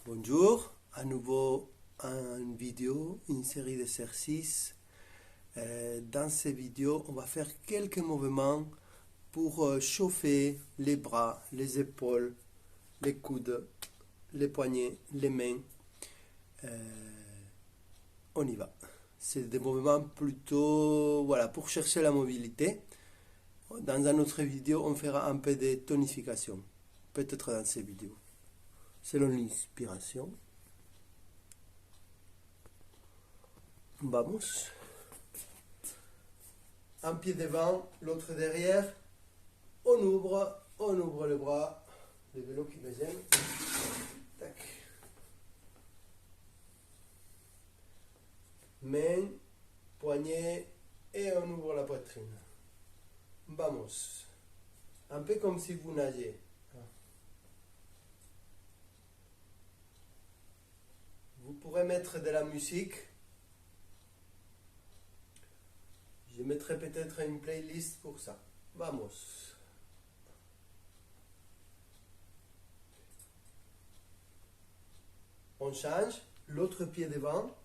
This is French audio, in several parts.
Bonjour, à nouveau une vidéo, une série d'exercices. Dans ces vidéos, on va faire quelques mouvements pour chauffer les bras, les épaules, les coudes, les poignets, les mains. On y va. C'est des mouvements plutôt pour chercher la mobilité. Dans une autre vidéo, on fera un peu de tonification, peut-être dans ces vidéos. Selon l'inspiration. Vamos. Un pied devant, l'autre derrière. On ouvre les bras. Le vélo qui me gêne. Tac. Main, poignet et on ouvre la poitrine. Vamos. Un peu comme si vous nagez. Vous pourrez mettre de la musique. Je mettrai peut-être une playlist pour ça. Vamos. On change, l'autre pied devant.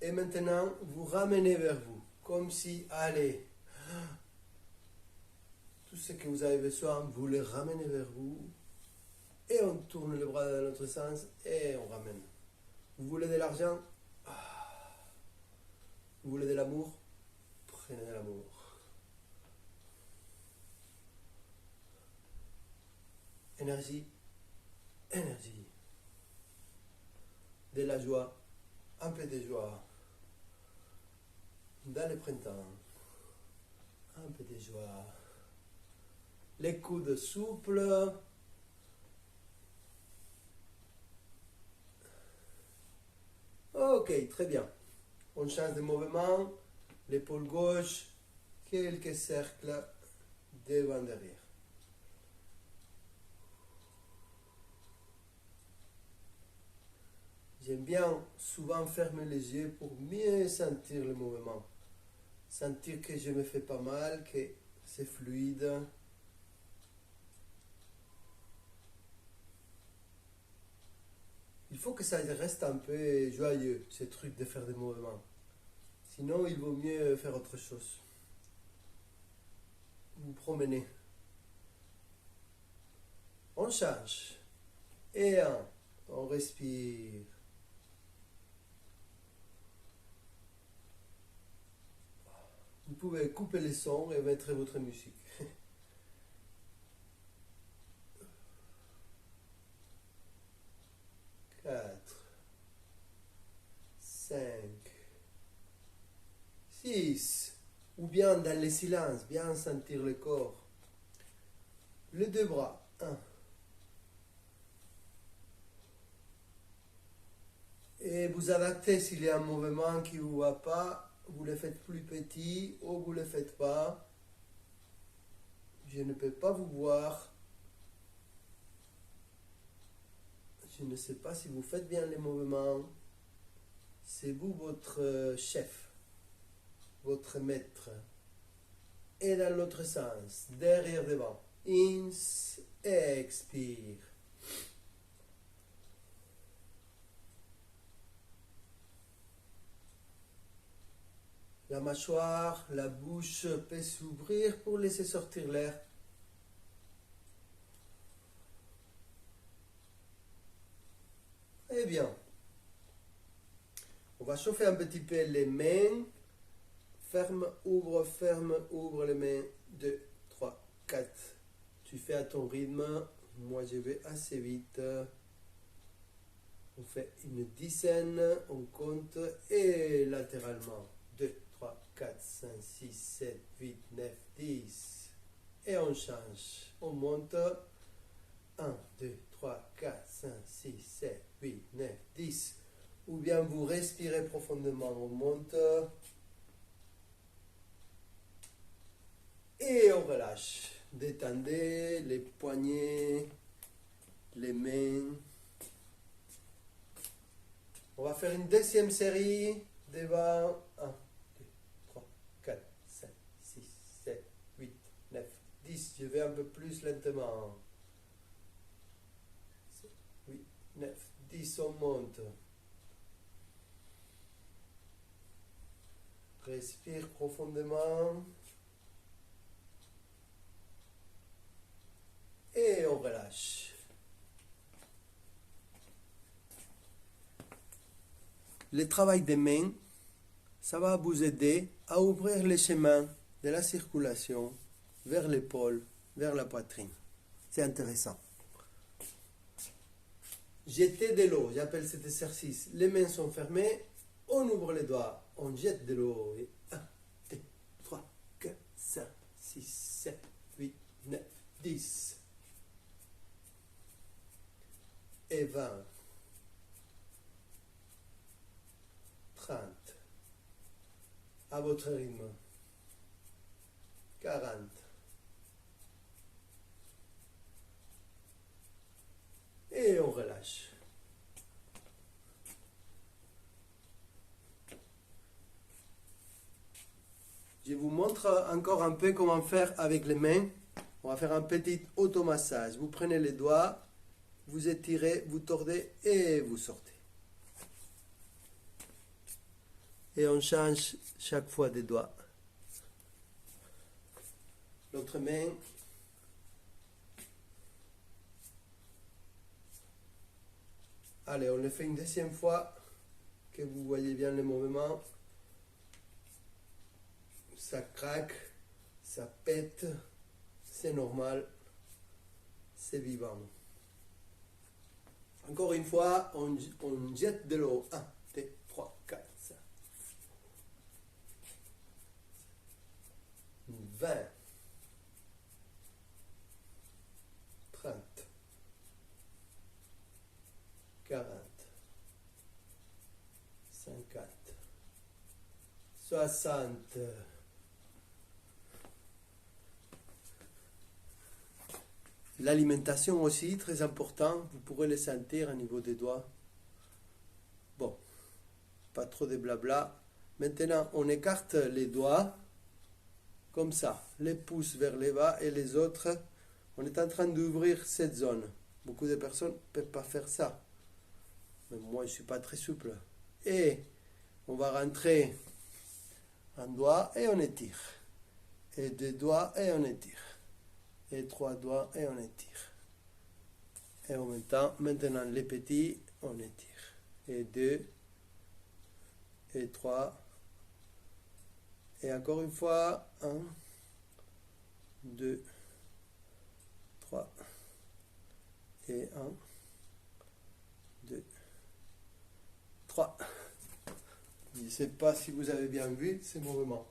Et maintenant, vous ramenez vers vous. Comme si, allez, tout ce que vous avez besoin, vous le ramenez vers vous. Et on tourne le bras dans l'autre sens et on ramène. Vous voulez de l'argent? Vous voulez de l'amour? Prenez de l'amour. Énergie, énergie. De la joie, un peu de joie. Dans le printemps, un peu de joie. Les coudes souples. Ok, très bien. On change de mouvement. L'épaule gauche, quelques cercles devant derrière. J'aime bien souvent fermer les yeux pour mieux sentir le mouvement. Sentir que je me fais pas mal, que c'est fluide. Il faut que ça reste un peu joyeux, ce truc de faire des mouvements. Sinon, il vaut mieux faire autre chose. Vous promenez. On change. Et on respire. Vous pouvez couper les sons et mettre votre musique. 4, 5, 6, ou bien dans le silence, bien sentir le corps. Les deux bras, 1. Et vous adaptez s'il y a un mouvement qui ne vous va pas, vous le faites plus petit ou vous ne le faites pas. Je ne peux pas vous voir. Je ne sais pas si vous faites bien les mouvements. C'est vous votre chef, votre maître. Et dans l'autre sens, derrière devant. Ins, expire. La mâchoire, la bouche peut s'ouvrir pour laisser sortir l'air. Eh bien, on va chauffer un petit peu les mains. Ferme, ouvre les mains. 2, 3, 4. Tu fais à ton rythme. Moi, je vais assez vite. On fait une dizaine. On compte. Et latéralement. 2, 3, 4, 5, 6, 7, 8, 9, 10. Et on change. On monte. 1, 2, 3, 4, 5, 6, 7, 8, 9, 10. Ou bien vous respirez profondément. On monte. Et on relâche. Détendez les poignets, les mains. On va faire une deuxième série. Devant. 1, 2, 3, 4, 5, 6, 7, 8, 9, 10. Je vais un peu plus lentement. 7, 8, 9, 6, on monte. Respire profondément. Et on relâche. Le travail des mains, ça va vous aider à ouvrir les chemins de la circulation vers l'épaule, vers la poitrine. C'est intéressant. Jeter de l'eau, j'appelle cet exercice. Les mains sont fermées, on ouvre les doigts, on jette de l'eau. 1, 2, 3, 4, 5, 6, 7, 8, 9, 10. Et 20. 30. À votre rythme. 40. Et on relâche. Je vous montre encore un peu comment faire avec les mains. On va faire un petit automassage. Vous prenez les doigts, vous étirez, vous tordez et vous sortez. Et on change chaque fois des doigts. L'autre main. Allez, on le fait une deuxième fois, que vous voyez bien le mouvement. Ça craque, ça pète, c'est normal, c'est vivant. Encore une fois, on jette de l'eau. 1, 2, 3, 4, 5. 20. 30. 40. 50. 60. L'alimentation aussi, très important. Vous pourrez le sentir au niveau des doigts. Bon, pas trop de blabla. Maintenant, on écarte les doigts comme ça, les pouces vers le bas et les autres. On est en train d'ouvrir cette zone. Beaucoup de personnes ne peuvent pas faire ça. Mais moi, je ne suis pas très souple. Et on va rentrer un doigt et on étire. Et 2 doigts et on étire. Et 3 doigts et on étire. Et en même temps, maintenant les petits, on étire. Et 2, et 3. Et encore une fois, 1, 2, 3. Et 1, 2, 3. Je ne sais pas si vous avez bien vu ces mouvements.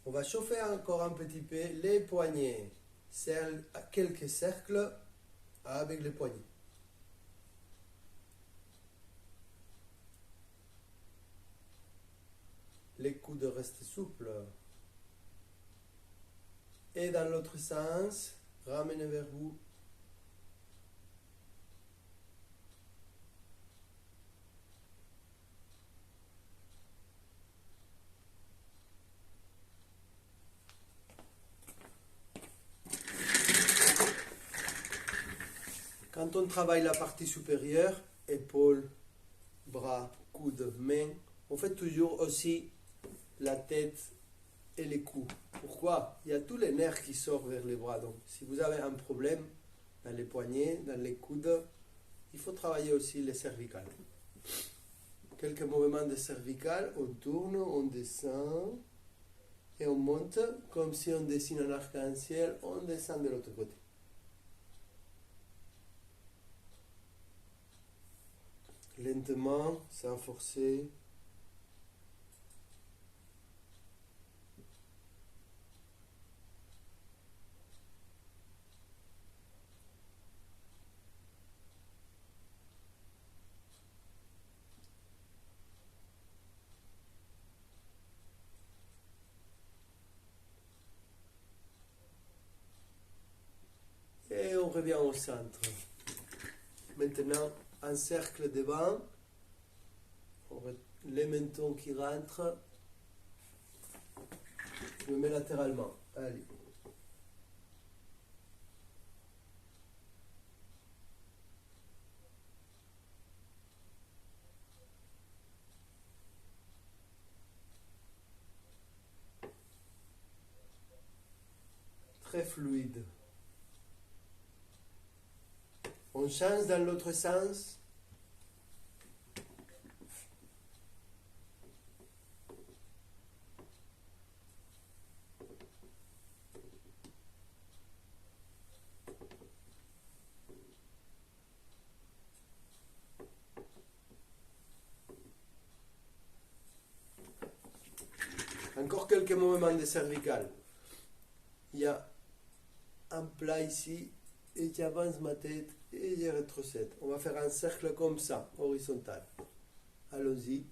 On va chauffer encore un petit peu les poignets. Quelques cercles avec les poignets. Les coudes restent souples. Et dans l'autre sens, ramenez vers vous. Quand on travaille la partie supérieure, épaules, bras, coudes, mains, on fait toujours aussi la tête et les coups. Pourquoi? Il y a tous les nerfs qui sortent vers les bras. Donc, si vous avez un problème dans les poignets, dans les coudes, il faut travailler aussi les cervicales. Quelques mouvements de cervicales, on tourne, on descend et on monte comme si on dessine un arc-en-ciel, on descend de l'autre côté. Lentement, sans forcer. Et on revient au centre. Maintenant, un cercle devant. Les mentons qui rentrent. Je me mets latéralement. Allez. très fluide. On change dans l'autre sens. Encore quelques mouvements de cervical. Il y a un plat ici et j'avance ma tête et je rétrocède. On va faire un cercle comme ça, horizontal. Allons-y.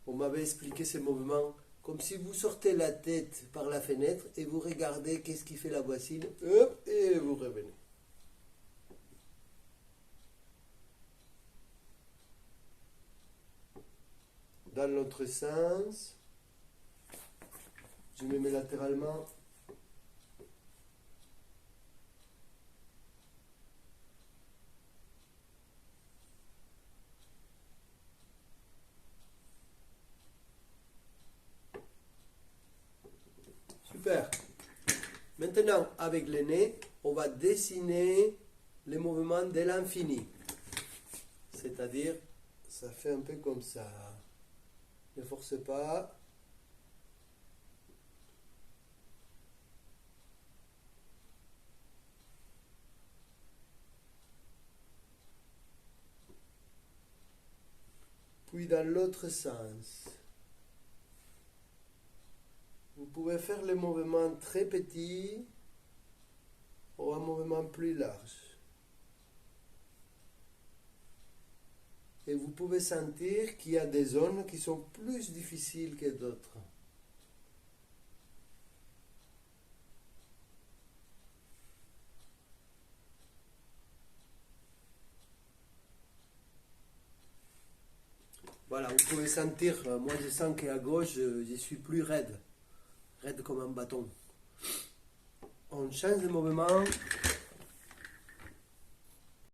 On m'avait expliqué ces mouvements comme si vous sortez la tête par la fenêtre et vous regardez qu'est-ce qui fait la voisine, hop, et vous revenez. Dans l'autre sens, je me mets latéralement. Super. Maintenant, avec le nez, on va dessiner les mouvements de l'infini. C'est-à-dire, ça fait un peu comme ça. Ne forcez pas. Puis dans l'autre sens. Vous pouvez faire les mouvements très petits ou un mouvement plus large. Et vous pouvez sentir qu'il y a des zones qui sont plus difficiles que d'autres. Voilà, vous pouvez sentir, moi je sens qu'à gauche, je suis plus raide comme un bâton. On change de mouvement.